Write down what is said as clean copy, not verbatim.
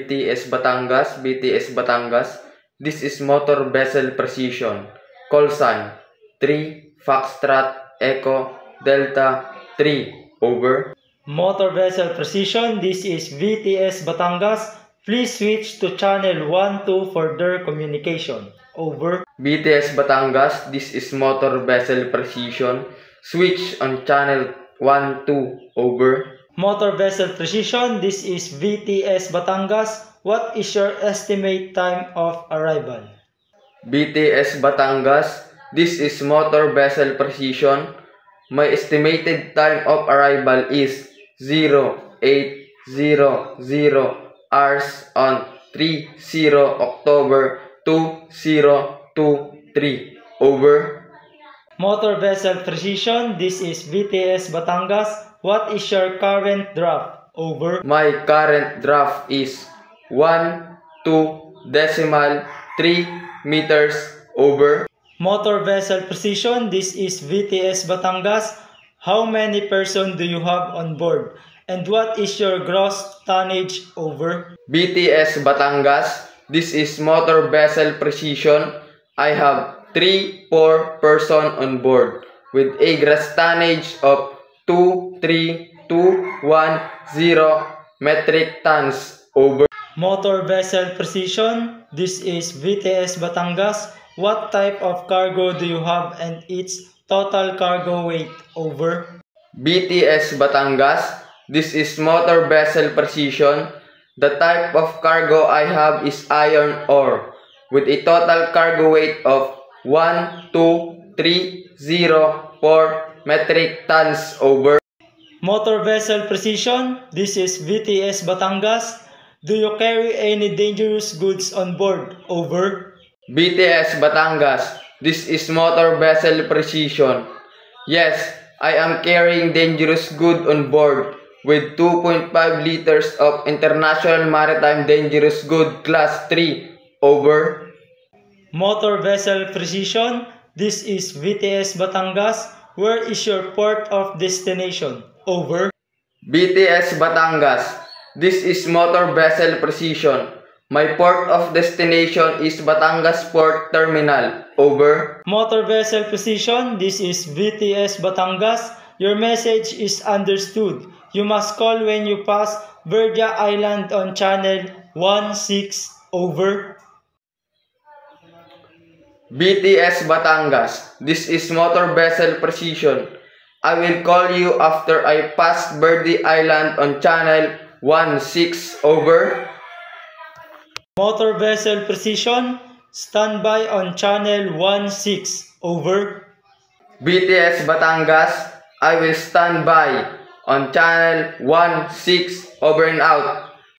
BTS Batangas, BTS Batangas. This is Motor Vessel Precision. Call sign 3 Foxtrot Echo Delta 3. Over. Motor Vessel Precision, this is VTS Batangas. Please switch to channel 1-2 for further communication. Over. BTS Batangas, this is Motor Vessel Precision. Switch on channel 1-2. Over. Motor Vessel Precision, this is VTS Batangas. What is your estimate time of arrival? BTS Batangas, this is Motor Vessel Precision. My estimated time of arrival is 0800 hours on 30 October 2023. Over. Motor Vessel Precision, this is VTS Batangas. What is your current draft? Over. My current draft is 1.2.3 meters. Over. Motor Vessel Precision, this is VTS Batangas. How many persons do you have on board? And what is your gross tonnage? Over. BTS Batangas, this is Motor Vessel Precision. I have 3-4 person on board with a gross tonnage of 23,210 metric tons. Over. Motor Vessel Precision, this is VTS Batangas. What type of cargo do you have and its total cargo weight? Over. BTS Batangas, this is Motor Vessel Precision. The type of cargo I have is iron ore with a total cargo weight of 1,2,304 metric tons. Over. Motor Vessel Precision, this is VTS Batangas. Do you carry any dangerous goods on board? Over. BTS Batangas, this is Motor Vessel Precision. Yes, I am carrying dangerous goods on board with 2.5 liters of International Maritime Dangerous Good Class 3. Over. Motor Vessel Precision, this is VTS Batangas. Where is your port of destination? Over. BTS Batangas, this is Motor Vessel Precision. My port of destination is Batangas Port Terminal. Over. Motor Vessel Precision, this is VTS Batangas. Your message is understood. You must call when you pass Verdia Island on channel 16. Over. BTS Batangas, this is Motor Vessel Precision. I will call you after I pass Verdia Island on channel 16. Over. Motor Vessel Precision, standby on channel 16. Over. BTS Batangas, I will stand by on channel 16. Over and out.